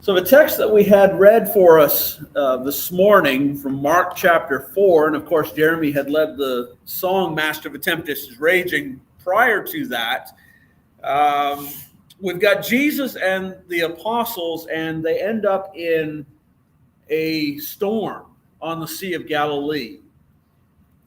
So the text that we had read for us this morning from Mark chapter 4, and of course Jeremy had led the song Master of a Tempest is Raging prior to that. We've got Jesus and the apostles, and they end up in a storm on the Sea of Galilee.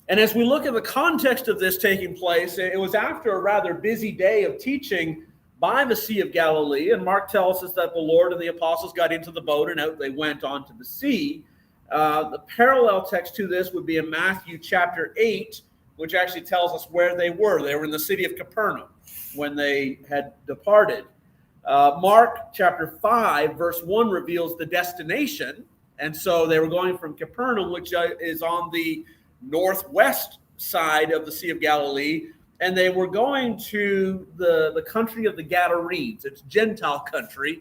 And as we look at the context of this taking place, it was after a rather busy day of teaching by the Sea of Galilee, and Mark tells us that the Lord and the apostles got into the boat and out they went onto the sea. The parallel text to this would be in Matthew chapter 8, which actually tells us where they were. They were in the city of Capernaum when they had departed. Mark chapter 5, verse 1 reveals the destination, and so they were going from Capernaum, which is on the northwest side of the Sea of Galilee, and they were going to the country of the Gadarenes. It's Gentile country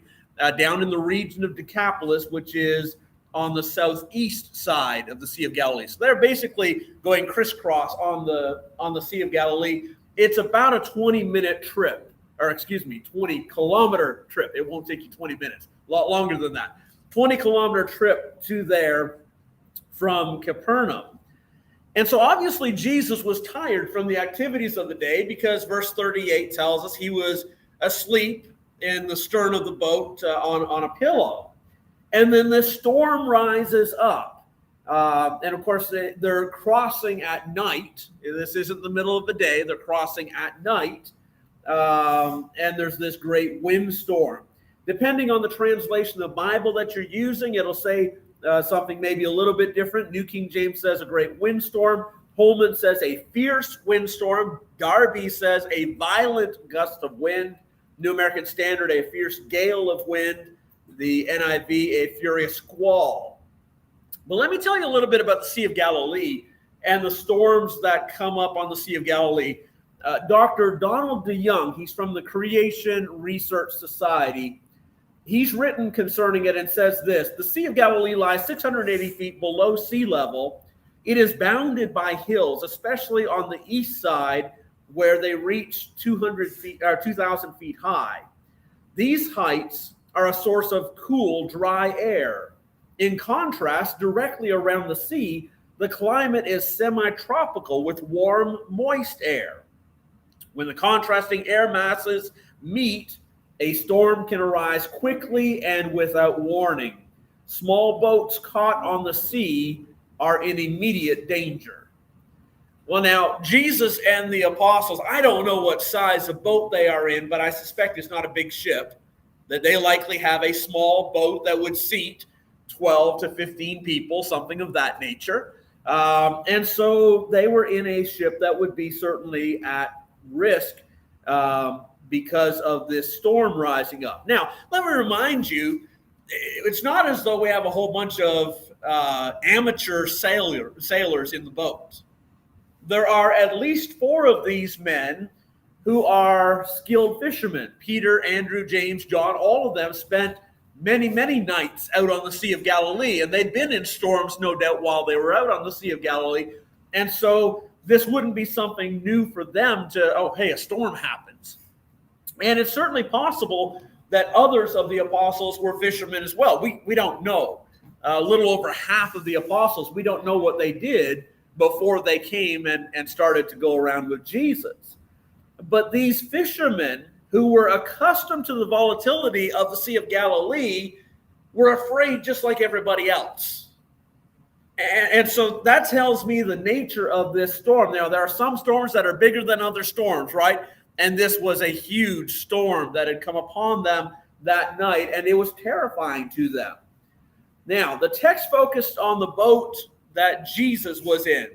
down in the region of Decapolis, which is on the southeast side of the Sea of Galilee. So they're basically going crisscross on the Sea of Galilee. It's about a 20-minute trip, 20-kilometer trip. It won't take you 20 minutes, a lot longer than that. 20-kilometer trip to there from Capernaum. And so obviously Jesus was tired from the activities of the day, because verse 38 tells us he was asleep in the stern of the boat on a pillow. And then the storm rises up. And of course, they're crossing at night. This isn't the middle of the day. They're crossing at night. And there's this great windstorm. Depending on the translation of the Bible that you're using, it'll say something maybe a little bit different. New King James says a great windstorm. Holman says a fierce windstorm. Darby says a violent gust of wind. New American Standard, a fierce gale of wind. The NIV, a furious squall. But let me tell you a little bit about the Sea of Galilee and the storms that come up on the Sea of Galilee. Dr. Donald DeYoung, he's from the Creation Research Society. He's written concerning it and says this: the Sea of Galilee lies 680 feet below sea level. It is bounded by hills, especially on the east side, where they reach 2,000 feet high. These heights are a source of cool, dry air. In contrast, directly around the sea, the climate is semi-tropical with warm, moist air. When the contrasting air masses meet, a storm can arise quickly and without warning. Small boats caught on the sea are in immediate danger. Well, now, Jesus and the apostles, I don't know what size of boat they are in, but I suspect it's not a big ship, that they likely have a small boat that would seat 12 to 15 people, something of that nature. And so they were in a ship that would be certainly at risk because of this storm rising up. Now, let me remind you, it's not as though we have a whole bunch of amateur sailors in the boat. There are at least 4 of these men who are skilled fishermen. Peter, Andrew, James, John, all of them spent many, many nights out on the Sea of Galilee, and they'd been in storms, no doubt, while they were out on the Sea of Galilee. And so this wouldn't be something new for them to, oh, hey, a storm happens. And it's certainly possible that others of the apostles were fishermen as well. We don't know. A little over half of the apostles, we don't know what they did before they came and started to go around with Jesus. But these fishermen who were accustomed to the volatility of the Sea of Galilee were afraid just like everybody else. And so that tells me the nature of this storm. Now, there are some storms that are bigger than other storms, right? And this was a huge storm that had come upon them that night, and it was terrifying to them. Now, the text focused on the boat that Jesus was in.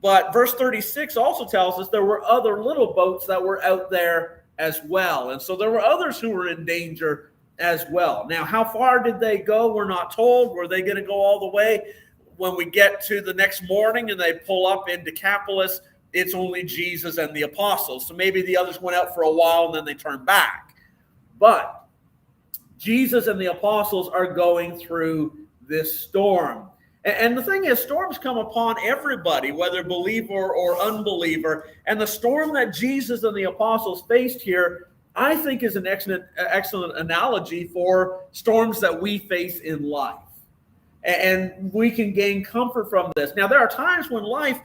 But verse 36 also tells us there were other little boats that were out there as well. And so there were others who were in danger as well. Now, how far did they go? We're not told. Were they going to go all the way? When we get to the next morning and they pull up in Decapolis, it's only Jesus and the apostles. So maybe the others went out for a while and then they turned back. But Jesus and the apostles are going through this storm. And the thing is, storms come upon everybody, whether believer or unbeliever. And the storm that Jesus and the apostles faced here, I think is an excellent analogy for storms that we face in life. And we can gain comfort from this. Now, there are times when life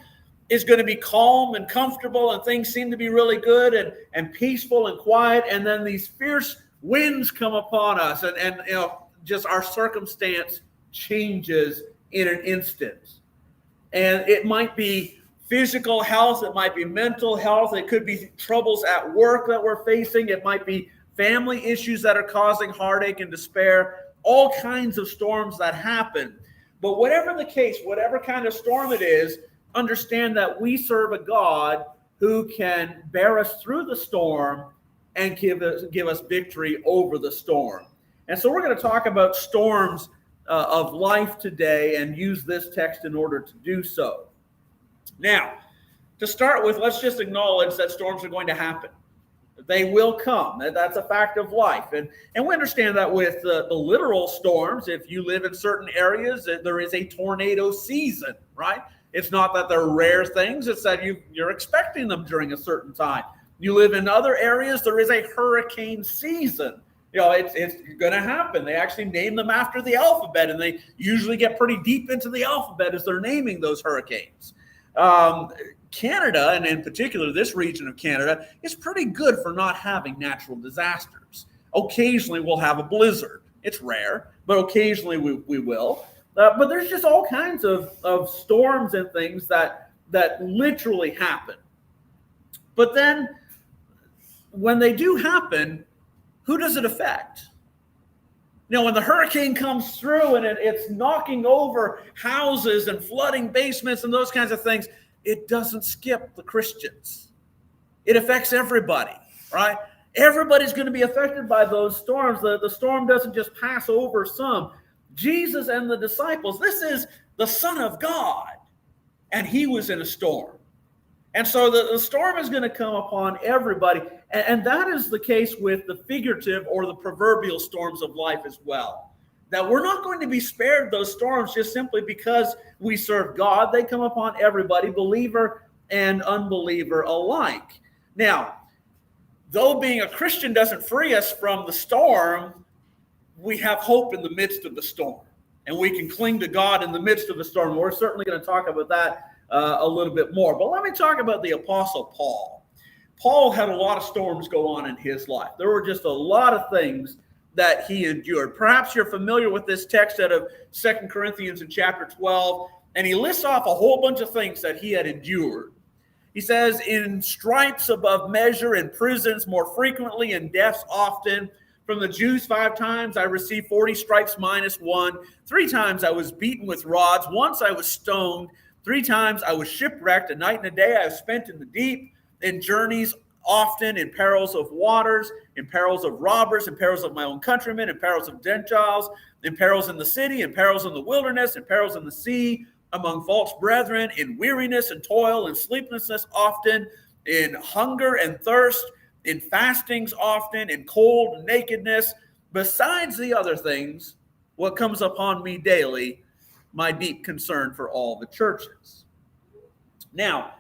is going to be calm and comfortable and things seem to be really good and peaceful and quiet. And then these fierce winds come upon us and just our circumstance changes in an instant. And it might be physical health, it might be mental health, it could be troubles at work that we're facing, it might be family issues that are causing heartache and despair, all kinds of storms that happen. But whatever the case, whatever kind of storm it is, understand that we serve a God who can bear us through the storm and give us victory over the storm. And so we're going to talk about storms of life today and use this text in order to do so. Now, to start with, let's just acknowledge that storms are going to happen. They will come. That's a fact of life. And we understand that with the literal storms, if you live in certain areas, there is a tornado season, right? It's not that they're rare things. It's that you're expecting them during a certain time. You live in other areas, there is a hurricane season. It's going to happen. They actually name them after the alphabet, and they usually get pretty deep into the alphabet as they're naming those hurricanes. Canada, and in particular this region of Canada, is pretty good for not having natural disasters. Occasionally we'll have a blizzard. It's rare, but occasionally we will. But there's just all kinds of storms and things that literally happen. But then when they do happen, who does it affect? When the hurricane comes through and it's knocking over houses and flooding basements and those kinds of things, it doesn't skip the Christians. It affects everybody, right? Everybody's going to be affected by those storms. The storm doesn't just pass over some. Jesus and the disciples, this is the Son of God, and he was in a storm. And so the storm is going to come upon everybody. And that is the case with the figurative or the proverbial storms of life as well. That we're not going to be spared those storms just simply because we serve God. They come upon everybody, believer and unbeliever alike. Now, though being a Christian doesn't free us from the storm, we have hope in the midst of the storm. And we can cling to God in the midst of the storm. We're certainly going to talk about that a little bit more. But let me talk about the Apostle Paul. Paul had a lot of storms go on in his life. There were just a lot of things that he endured. Perhaps you're familiar with this text out of 2 Corinthians in chapter 12, and he lists off a whole bunch of things that he had endured. He says, in stripes above measure, in prisons more frequently, in deaths often. From the Jews 5 times I received 40 stripes minus 1. 3 times I was beaten with rods. Once I was stoned. 3 times I was shipwrecked. A night and a day I have spent in the deep. In journeys often, in perils of waters, in perils of robbers, in perils of my own countrymen, in perils of Gentiles, in perils in the city, in perils in the wilderness, in perils in the sea, among false brethren, in weariness and toil and sleeplessness often, in hunger and thirst, in fastings often, in cold and nakedness. Besides the other things, what comes upon me daily, my deep concern for all the churches. Now,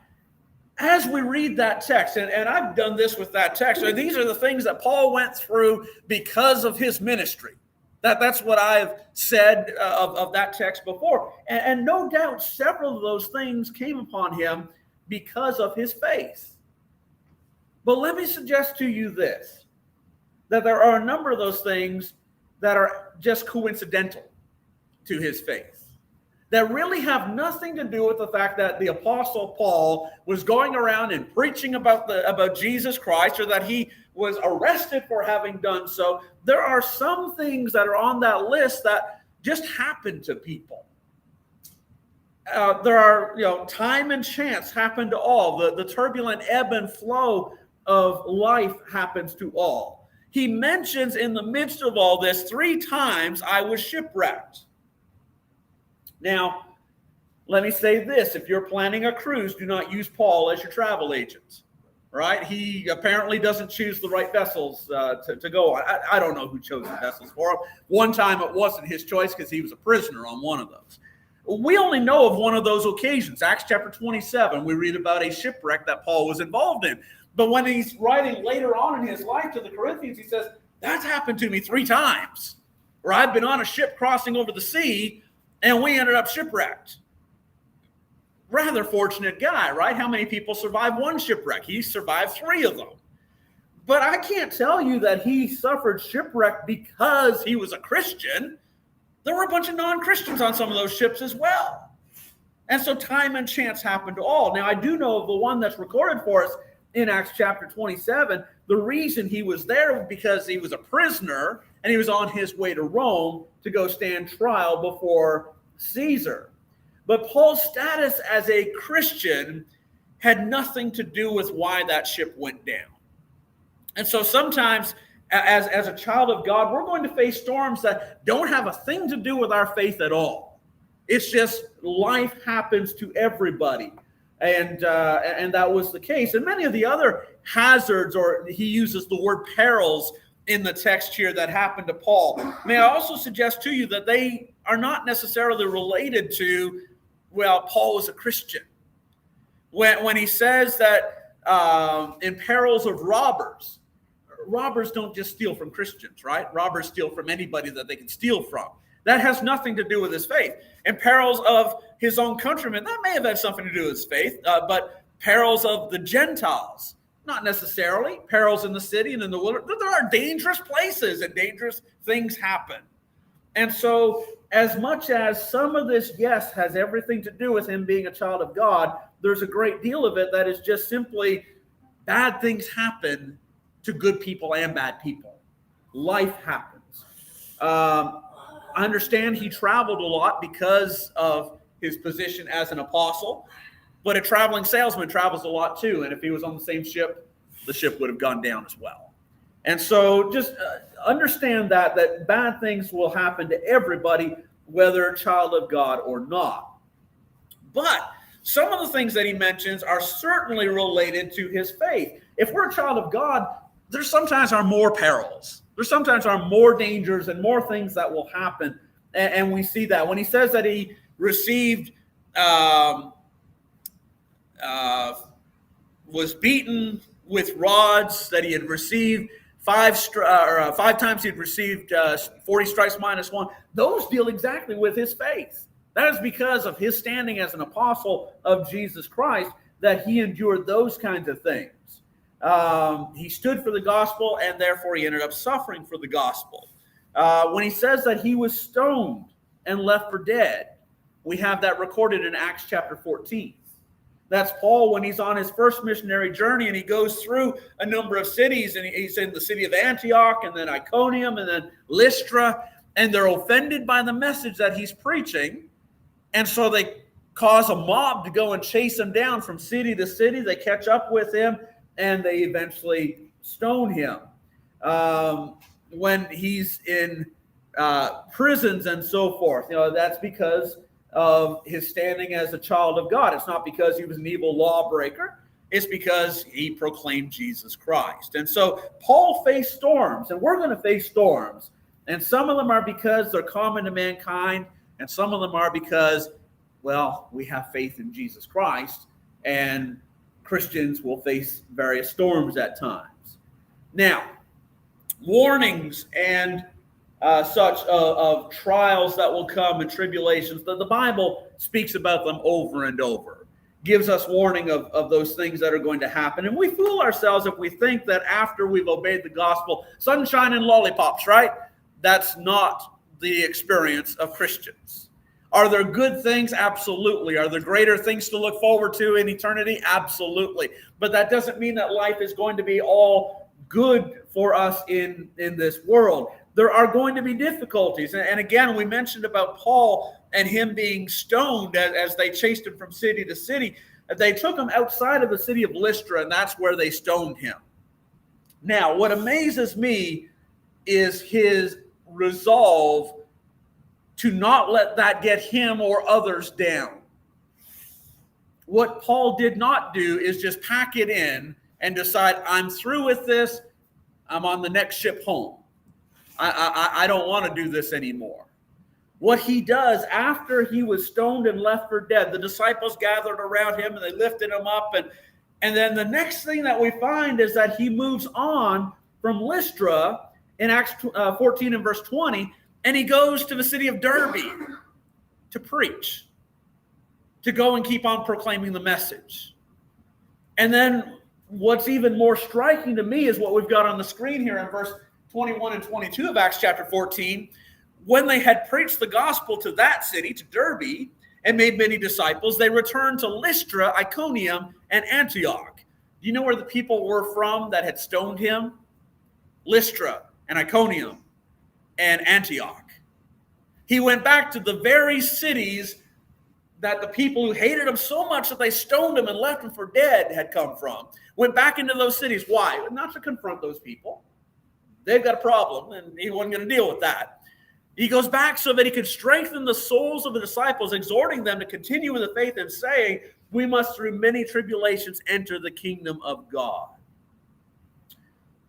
as we read that text, and I've done this with that text, so these are the things that Paul went through because of his ministry. That's what I've said of that text before. And no doubt several of those things came upon him because of his faith. But let me suggest to you this, that there are a number of those things that are just coincidental to his faith, that really have nothing to do with the fact that the Apostle Paul was going around and preaching about Jesus Christ, or that he was arrested for having done so. There are some things that are on that list that just happen to people. There are, time and chance happen to all. The turbulent ebb and flow of life happens to all. He mentions in the midst of all this 3 times I was shipwrecked. Now, let me say this. If you're planning a cruise, do not use Paul as your travel agent, right? He apparently doesn't choose the right vessels to go on. I don't know who chose the vessels for him. One time it wasn't his choice because he was a prisoner on one of those. We only know of one of those occasions. Acts chapter 27, we read about a shipwreck that Paul was involved in. But when he's writing later on in his life to the Corinthians, he says, that's happened to me 3 times, where I've been on a ship crossing over the sea and we ended up shipwrecked. Rather fortunate guy, right? How many people survive one shipwreck? He survived 3 of them. But I can't tell you that he suffered shipwreck because he was a Christian. There were a bunch of non-Christians on some of those ships as well. And so time and chance happened to all. Now, I do know of the one that's recorded for us in Acts chapter 27. The reason he was there was because he was a prisoner and he was on his way to Rome to go stand trial before Caesar. But Paul's status as a Christian had nothing to do with why that ship went down. And so sometimes as a child of God, we're going to face storms that don't have a thing to do with our faith at all. It's just life happens to everybody. And that was the case. And many of the other hazards, or he uses the word perils in the text here that happened to Paul. May I also suggest to you that they are not necessarily related to, well, Paul was a Christian. When he says that in perils of robbers don't just steal from Christians, right? Robbers steal from anybody that they can steal from. That has nothing to do with his faith. In perils of his own countrymen, that may have had something to do with his faith, but perils of the Gentiles, not necessarily. Perils in the city and in the wilderness. There are dangerous places and dangerous things happen. And so as much as some of this, yes, has everything to do with him being a child of God, there's a great deal of it that is just simply bad things happen to good people and bad people. Life happens. I understand he traveled a lot because of his position as an apostle, but a traveling salesman travels a lot too. And if he was on the same ship, the ship would have gone down as well. And so just understand that bad things will happen to everybody, whether a child of God or not. But some of the things that he mentions are certainly related to his faith. If we're a child of God, there sometimes are more perils. There sometimes are more dangers and more things that will happen. And we see that. When he says that he received, was beaten with rods, that he had received 5 times he'd received 40 stripes minus 1, those deal exactly with his faith. That is because of his standing as an apostle of Jesus Christ that he endured those kinds of things. He stood for the gospel, and therefore he ended up suffering for the gospel. When he says that he was stoned and left for dead, we have that recorded in Acts chapter 14. That's Paul when he's on his first missionary journey, and he goes through a number of cities, and he's in the city of Antioch, and then Iconium, and then Lystra, and they're offended by the message that he's preaching, and so they cause a mob to go and chase him down from city to city. They catch up with him, and they eventually stone him. When he's in prisons and so forth, that's because of his standing as a child of God. It's not because he was an evil lawbreaker. It's because he proclaimed Jesus Christ. And so Paul faced storms, and we're going to face storms. And some of them are because they're common to mankind, and some of them are because, well, we have faith in Jesus Christ, and Christians will face various storms at times. Now, warnings and such of trials that will come and tribulations, the Bible speaks about them over and over, gives us warning of those things that are going to happen. And we fool ourselves if we think that after we've obeyed the gospel, sunshine and lollipops, right? That's not the experience of Christians. Are there good things? Absolutely. Are there greater things to look forward to in eternity? Absolutely. But that doesn't mean that life is going to be all good for us in this world. There are going to be difficulties. And again, we mentioned about Paul and him being stoned as they chased him from city to city. They took him outside of the city of Lystra, and that's where they stoned him. Now, what amazes me is his resolve to not let that get him or others down. What Paul did not do is just pack it in and decide, I'm through with this, I'm on the next ship home. I don't want to do this anymore. What he does after he was stoned and left for dead, the disciples gathered around him and they lifted him up, And then the next thing that we find is that he moves on from Lystra in Acts 14 and verse 20, and he goes to the city of Derbe to preach, to go and keep on proclaiming the message. And then what's even more striking to me is what we've got on the screen here in verse 21 and 22 of Acts chapter 14. When they had preached the gospel to that city, to Derbe, and made many disciples, they returned to Lystra, Iconium, and Antioch. Do you know where the people were from that had stoned him? Lystra and Iconium and Antioch. He went back to the very cities that the people who hated him so much that they stoned him and left him for dead had come from. Went back into those cities. Why? Not to confront those people. They've got a problem, and he wasn't going to deal with that. He goes back so that he could strengthen the souls of the disciples, exhorting them to continue in the faith and saying, we must through many tribulations enter the kingdom of God.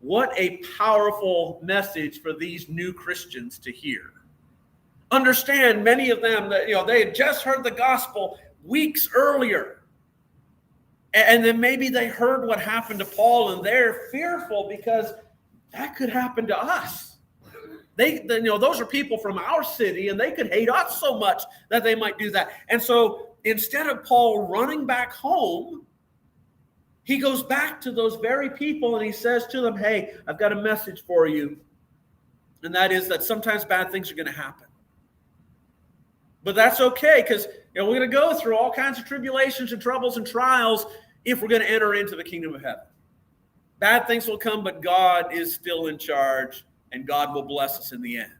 What a powerful message for these new Christians to hear. Understand, many of them, that they had just heard the gospel weeks earlier. And then maybe they heard what happened to Paul, and they're fearful because that could happen to us. Those are people from our city, and they could hate us so much that they might do that. And so instead of Paul running back home, he goes back to those very people and he says to them, hey, I've got a message for you. And that is that sometimes bad things are going to happen. But that's okay, because we're going to go through all kinds of tribulations and troubles and trials if we're going to enter into the kingdom of heaven. Bad things will come, but God is still in charge, and God will bless us in the end.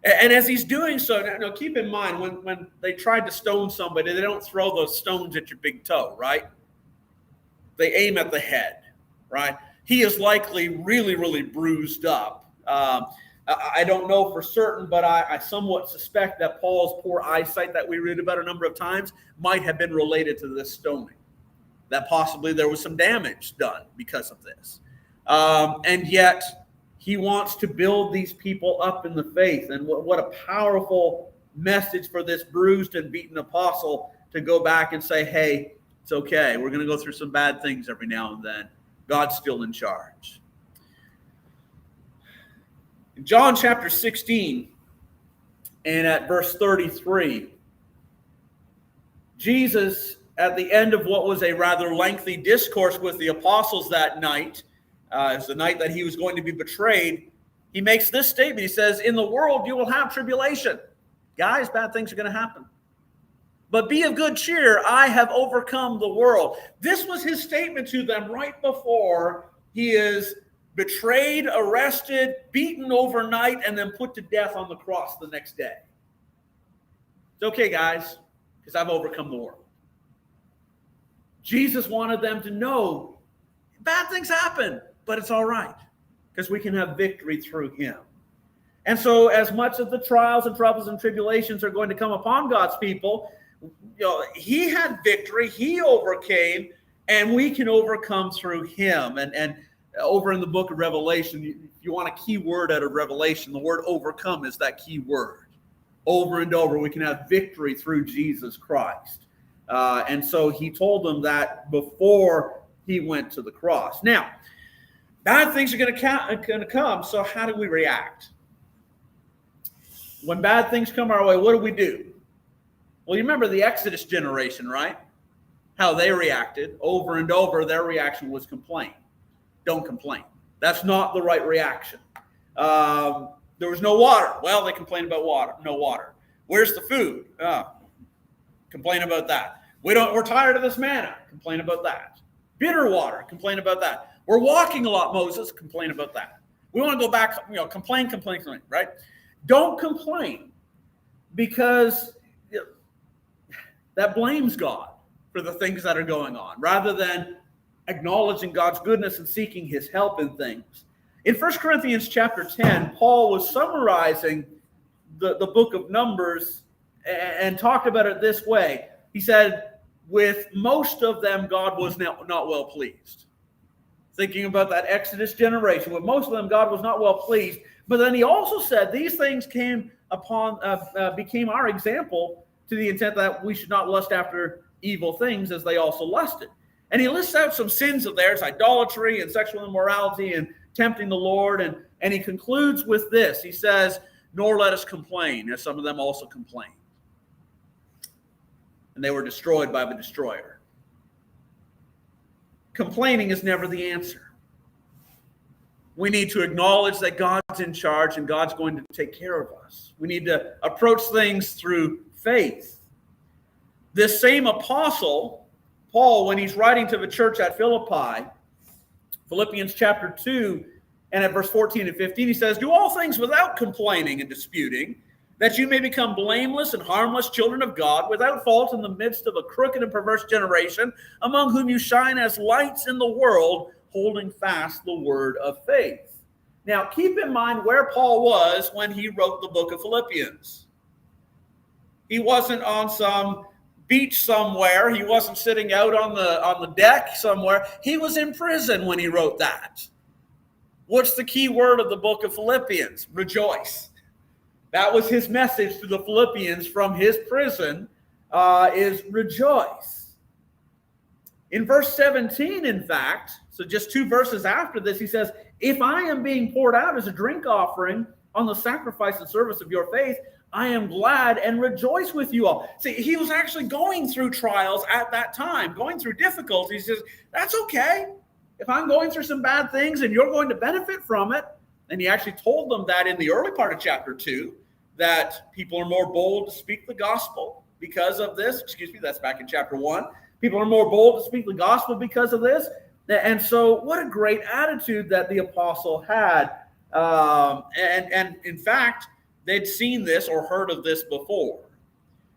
And as he's doing so, now keep in mind, when they tried to stone somebody, they don't throw those stones at your big toe, right? They aim at the head, right? He is likely really, really bruised up. I don't know for certain, but I somewhat suspect that Paul's poor eyesight that we read about a number of times might have been related to this stoning, that possibly there was some damage done because of this. And yet he wants to build these people up in the faith. And what a powerful message for this bruised and beaten apostle to go back and say, hey, it's okay. We're going to go through some bad things every now and then. God's still in charge. In John chapter 16 and at verse 33, Jesus, at the end of what was a rather lengthy discourse with the apostles that night, it's the night that he was going to be betrayed, he makes this statement. He says, in the world you will have tribulation. Guys, bad things are going to happen. But be of good cheer, I have overcome the world. This was his statement to them right before he is betrayed, arrested, beaten overnight, and then put to death on the cross the next day. It's okay, guys, because I've overcome the world. Jesus wanted them to know bad things happen, but it's all right, because we can have victory through him. And so as much of the trials and troubles and tribulations are going to come upon God's people, he had victory, he overcame, and we can overcome through him. And over in the book of Revelation, if you want a key word out of Revelation, the word overcome is that key word. Over and over, we can have victory through Jesus Christ. And so he told them that before he went to the cross. Now, bad things are going to come, so how do we react? When bad things come our way, what do? Well, you remember the Exodus generation, right? How they reacted over and over. Their reaction was complain. Don't complain. That's not the right reaction. There was no water. Well, they complained about water. No water. Where's the food? Complain about that. We're tired of this manna. Complain about that. Bitter water. Complain about that. We're walking a lot, Moses. Complain about that. We want to go back. Complain, right? Don't complain, because that blames God for the things that are going on, rather than acknowledging God's goodness and seeking his help in things. In 1 Corinthians chapter 10, Paul was summarizing the book of Numbers and talked about it this way. He said, with most of them, God was not well pleased. Thinking about that Exodus generation, with most of them, God was not well pleased. But then he also said these things became our example, to the intent that we should not lust after evil things as they also lusted. And he lists out some sins of theirs, idolatry and sexual immorality and tempting the Lord. And he concludes with this. He says, nor let us complain, as some of them also complained. And they were destroyed by the destroyer. Complaining is never the answer. We need to acknowledge that God's in charge and God's going to take care of us. We need to approach things through faith. This same apostle, Paul, when he's writing to the church at Philippi, Philippians chapter 2, and at verse 14 and 15, he says, do all things without complaining and disputing, that you may become blameless and harmless children of God, without fault in the midst of a crooked and perverse generation, among whom you shine as lights in the world, holding fast the word of faith. Now, keep in mind where Paul was when he wrote the book of Philippians. He wasn't on some beach somewhere. He wasn't sitting out on the deck somewhere. He was in prison when he wrote that. What's the key word of the book of Philippians? Rejoice. That was his message to the Philippians from his prison, is rejoice. In verse 17, in fact, so just 2 verses after this, he says, if I am being poured out as a drink offering on the sacrifice and service of your faith, I am glad and rejoice with you all. See, he was actually going through trials at that time, going through difficulties. He says, that's okay. If I'm going through some bad things and you're going to benefit from it, and he actually told them that in the early part of chapter 2, that people are more bold to speak the gospel because of this. Excuse me, that's back in chapter 1. People are more bold to speak the gospel because of this. And so what a great attitude that the apostle had. And in fact, they'd seen this or heard of this before.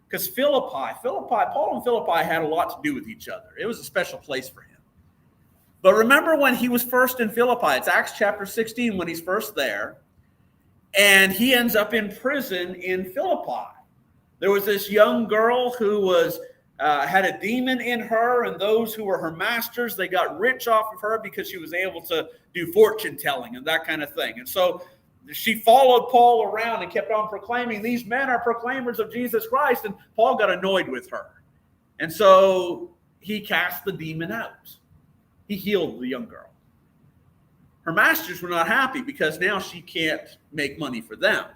Because Paul and Philippi had a lot to do with each other. It was a special place for him. But remember when he was first in Philippi, it's Acts chapter 16 when he's first there, and he ends up in prison in Philippi. There was this young girl who was had a demon in her, and those who were her masters, they got rich off of her because she was able to do fortune telling and that kind of thing. And so she followed Paul around and kept on proclaiming, these men are proclaimers of Jesus Christ, and Paul got annoyed with her. And so he cast the demon out. He healed the young girl. Her masters were not happy because now she can't make money for them.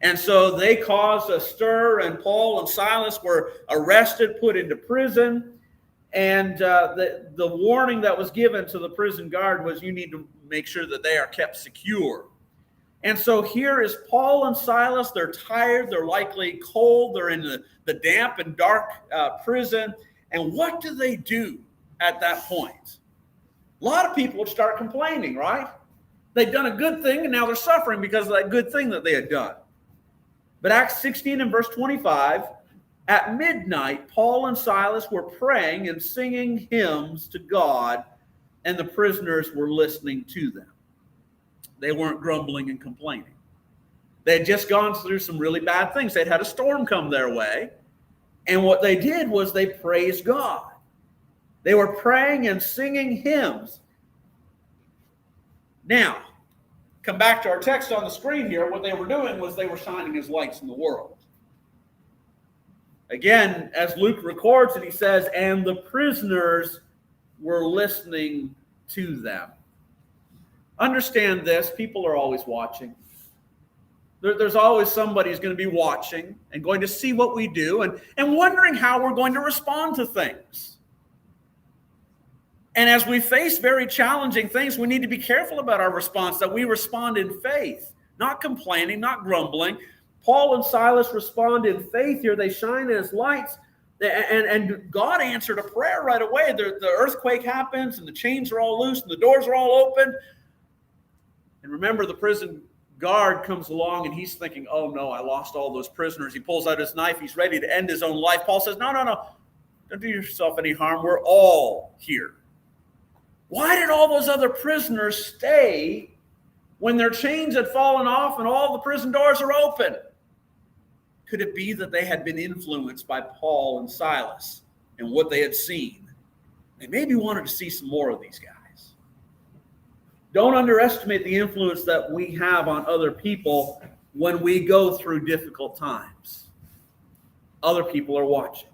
And so they caused a stir, and Paul and Silas were arrested, put into prison. And the warning that was given to the prison guard was, you need to make sure that they are kept secure. And so here is Paul and Silas. They're tired. They're likely cold. They're in the damp and dark prison. And what do at that point? A lot of people would start complaining, right? They'd done a good thing, and now they're suffering because of that good thing that they had done. But Acts 16 and verse 25, at midnight, Paul and Silas were praying and singing hymns to God, and the prisoners were listening to them. They weren't grumbling and complaining. They had just gone through some really bad things. They'd had a storm come their way, and what they did was they praised God. They were praying and singing hymns. Now, come back to our text on the screen here. What they were doing was they were shining as lights in the world. Again, as Luke records it, he says, and the prisoners were listening to them. Understand this, people are always watching. There's always somebody who's going to be watching and going to see what we do and wondering how we're going to respond to things. And as we face very challenging things, we need to be careful about our response, that we respond in faith, not complaining, not grumbling. Paul and Silas respond in faith here. They shine as lights, and God answered a prayer right away. The earthquake happens, and the chains are all loose, and the doors are all open. And remember, the prison guard comes along, and he's thinking, oh, no, I lost all those prisoners. He pulls out his knife. He's ready to end his own life. Paul says, no. Don't do yourself any harm. We're all here. Why did all those other prisoners stay when their chains had fallen off and all the prison doors are open? Could it be that they had been influenced by Paul and Silas and what they had seen? They maybe wanted to see some more of these guys. Don't underestimate the influence that we have on other people when we go through difficult times. Other people are watching.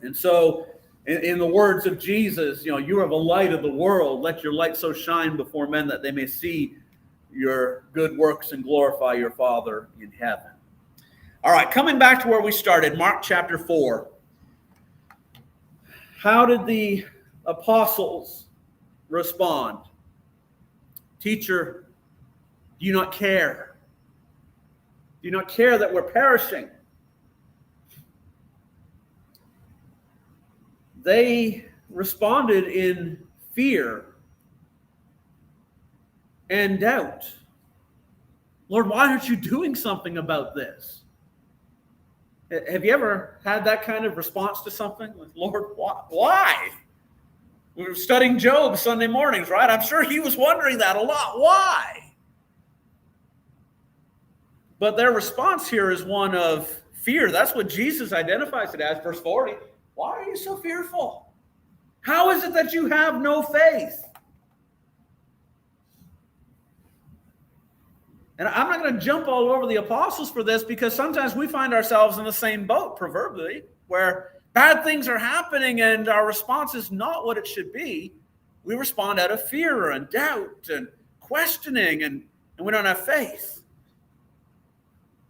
And so In the words of Jesus, you are the light of the world. Let your light so shine before men that they may see your good works and glorify your Father in heaven. All right, coming back to where we started, Mark chapter 4. How did the apostles respond? Teacher, do you not care? Do you not care that we're perishing? They responded in fear and doubt. Lord, why aren't you doing something about this? Have you ever had that kind of response to something? Like, Lord, why? We were studying Job Sunday mornings, right? I'm sure he was wondering that a lot. Why? But their response here is one of fear. That's what Jesus identifies it as, verse 40. Why are you so fearful? How is it that you have no faith? And I'm not going to jump all over the apostles for this, because sometimes we find ourselves in the same boat, proverbially, where bad things are happening and our response is not what it should be. We respond out of fear and doubt and questioning, and we don't have faith.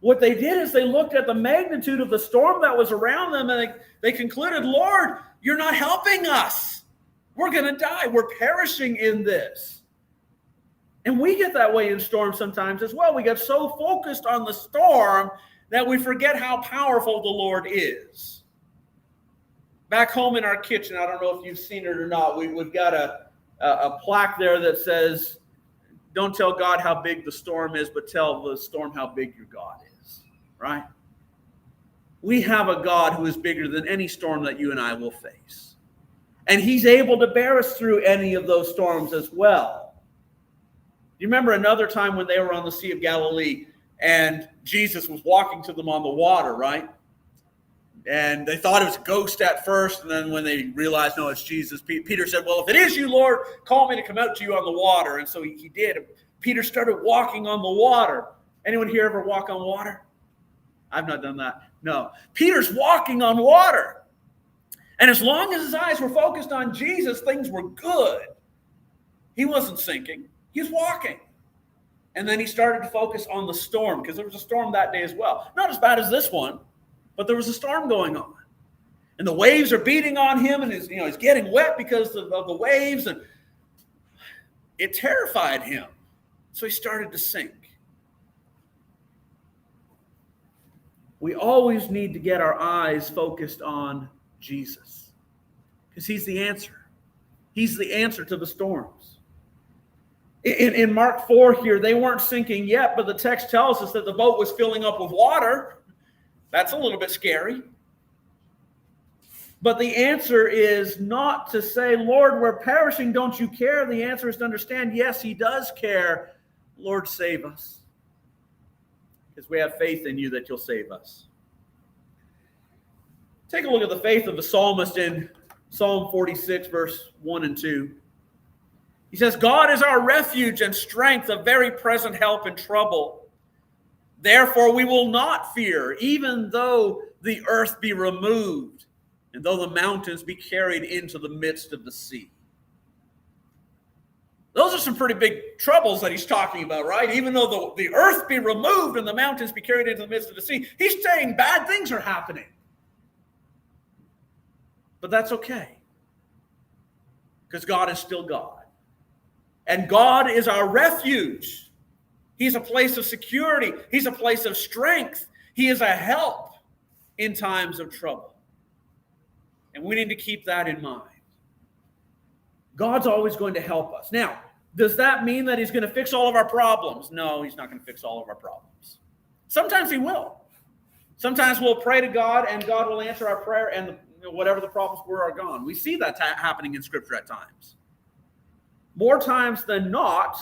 What they did is they looked at the magnitude of the storm that was around them, and they concluded, Lord, you're not helping us. We're going to die. We're perishing in this. And we get that way in storms sometimes as well. We get so focused on the storm that we forget how powerful the Lord is. Back home in our kitchen, I don't know if you've seen it or not, we've got a plaque there that says, don't tell God how big the storm is, but tell the storm how big your God is, right? We have a God who is bigger than any storm that you and I will face. And he's able to bear us through any of those storms as well. You remember another time when they were on the Sea of Galilee and Jesus was walking to them on the water, right? And they thought it was a ghost at first, and then when they realized, no, it's Jesus, Peter said, well, if it is you, Lord, call me to come out to you on the water. And so he did. Peter started walking on the water. Anyone here ever walk on water? I've not done that. No. Peter's walking on water. And as long as his eyes were focused on Jesus, things were good. He wasn't sinking. He was walking. And then he started to focus on the storm, because there was a storm that day as well. Not as bad as this one, but there was a storm going on. And the waves are beating on him, and he's getting wet because of the waves, and it terrified him. So he started to sink. We always need to get our eyes focused on Jesus, because he's the answer. He's the answer to the storms. In Mark 4 here, they weren't sinking yet, but the text tells us that the boat was filling up with water. That's a little bit scary. But the answer is not to say, Lord, we're perishing, don't you care? The answer is to understand, yes, he does care. Lord, save us. Because we have faith in you that you'll save us. Take a look at the faith of the psalmist in Psalm 46, verse 1 and 2. He says, God is our refuge and strength, a very present help in trouble. Therefore, we will not fear, even though the earth be removed, and though the mountains be carried into the midst of the sea. Those are some pretty big troubles that he's talking about, right? Even though the earth be removed and the mountains be carried into the midst of the sea, he's saying bad things are happening. But that's okay, because God is still God. And God is our refuge. He's a place of security. He's a place of strength. He is a help in times of trouble. And we need to keep that in mind. God's always going to help us. Now, does that mean that he's going to fix all of our problems? No, he's not going to fix all of our problems. Sometimes he will. Sometimes we'll pray to God and God will answer our prayer, and whatever the problems were are gone. We see that happening in Scripture at times. More times than not,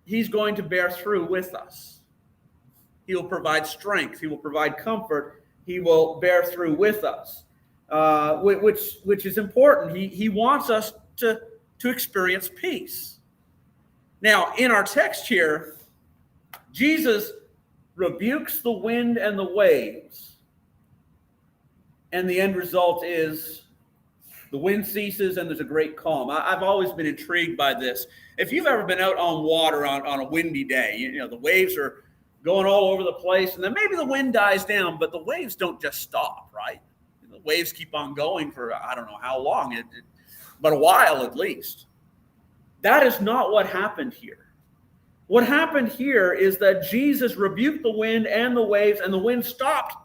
he's going to bear through with us. He will provide strength. He will provide comfort. He will bear through with us, which is important. He wants us to experience peace. Now, in our text here, Jesus rebukes the wind and the waves, and the end result is The wind ceases and there's a great calm. I've always been intrigued by this. If you've ever been out on water on a windy day, you know, the waves are going all over the place, and then maybe the wind dies down, but the waves don't just stop, right? The waves keep on going for I don't know how long, but a while at least. That is not what happened here. What happened here is that Jesus rebuked the wind and the waves, and the wind stopped,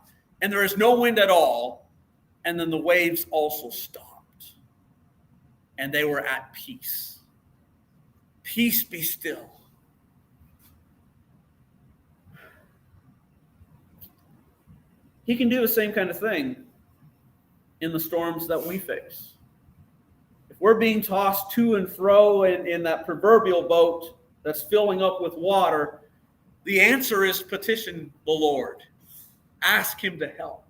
and there is no wind at all, and then the waves also stopped. And they were at peace. Peace be still. He can do the same kind of thing in the storms that we face. If we're being tossed to and fro in that proverbial boat that's filling up with water, the answer is petition the Lord. Ask him to help.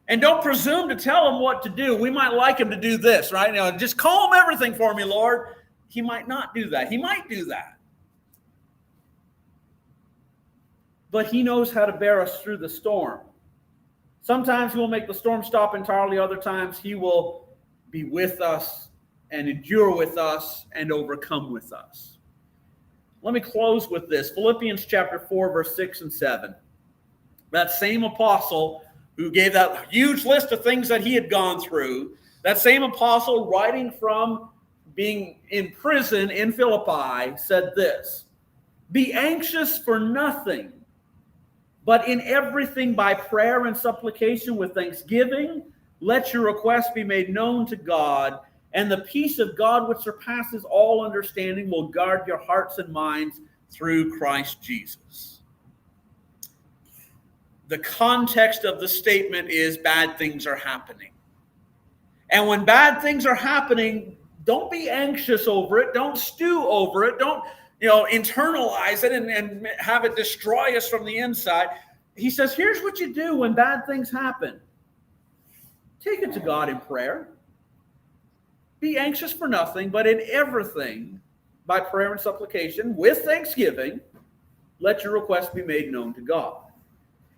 And don't presume to tell him what to do. We might like him to do this, right? You know, just calm everything for me, Lord. He might not do that. He might do that. But he knows how to bear us through the storm. Sometimes he will make the storm stop entirely. Other times he will be with us and endure with us and overcome with us. Let me close with this. Philippians chapter 4, verse 6 and 7. That same apostle who gave that huge list of things that he had gone through, that same apostle writing from being in prison in Philippi said this, "Be anxious for nothing, but in everything by prayer and supplication with thanksgiving, let your requests be made known to God, and the peace of God which surpasses all understanding will guard your hearts and minds through Christ Jesus." The context of the statement is bad things are happening. And when bad things are happening, don't be anxious over it. Don't stew over it. Don't, internalize it and have it destroy us from the inside. He says, here's what you do when bad things happen. Take it to God in prayer. Be anxious for nothing, but in everything, by prayer and supplication, with thanksgiving, let your requests be made known to God.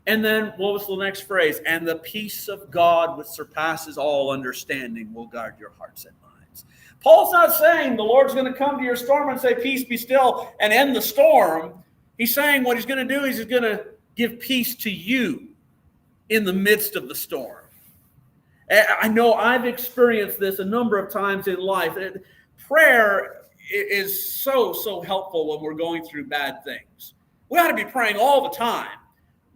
And then, what was the next phrase? And the peace of God, which surpasses all understanding, will guard your hearts and minds. Paul's not saying the Lord's going to come to your storm and say, peace be still, and end the storm. He's saying what he's going to do is he's going to give peace to you in the midst of the storm. I know I've experienced this a number of times in life. Prayer is so helpful when we're going through bad things. We ought to be praying all the time.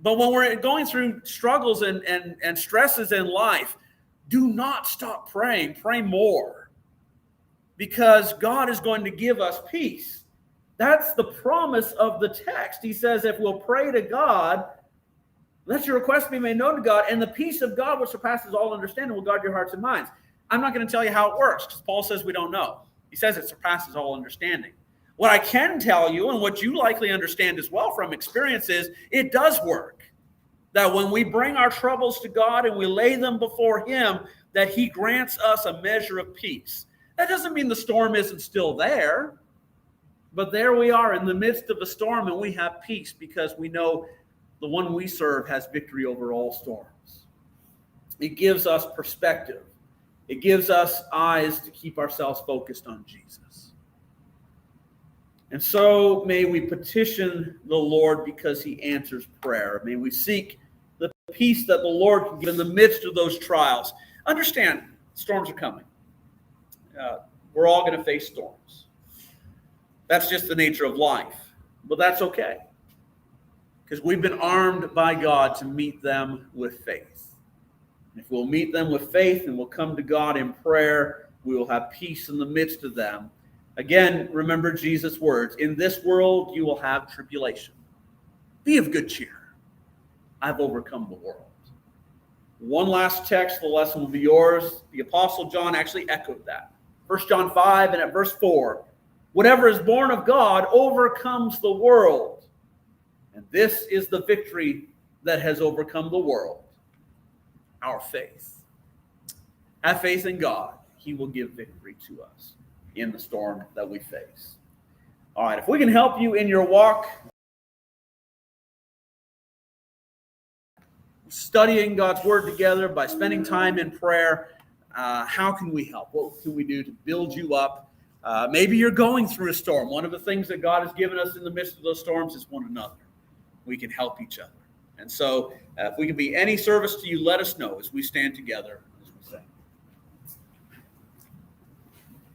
But when we're going through struggles and stresses in life, do not stop praying. Pray more. Because God is going to give us peace. That's the promise of the text. He says, if we'll pray to God, let your requests be made known to God, and the peace of God, which surpasses all understanding, will guard your hearts and minds. I'm not going to tell you how it works, because Paul says we don't know. He says it surpasses all understanding. What I can tell you, and what you likely understand as well from experience, is it does work. That when we bring our troubles to God and we lay them before him, that he grants us a measure of peace. That doesn't mean the storm isn't still there, but there we are in the midst of a storm, and we have peace because we know the one we serve has victory over all storms. It gives us perspective. It gives us eyes to keep ourselves focused on Jesus. And so may we petition the Lord because he answers prayer. May we seek the peace that the Lord can give in the midst of those trials. Understand, storms are coming. We're all going to face storms. That's just the nature of life. But that's okay. Because we've been armed by God to meet them with faith. And if we'll meet them with faith and we'll come to God in prayer, we will have peace in the midst of them. Again, remember Jesus' words. In this world, you will have tribulation. Be of good cheer. I've overcome the world. One last text, the lesson will be yours. The Apostle John actually echoed that. 1 John 5 and at verse 4. Whatever is born of God overcomes the world. And this is the victory that has overcome the world. Our faith. Have faith in God. He will give victory to us in the storm that we face. All right, if we can help you in your walk, studying God's word together by spending time in prayer, how can we help? What can we do to build you up? Maybe you're going through a storm. One of the things that God has given us in the midst of those storms is one another. We can help each other. And so if we can be any service to you, let us know as we stand together, as we say.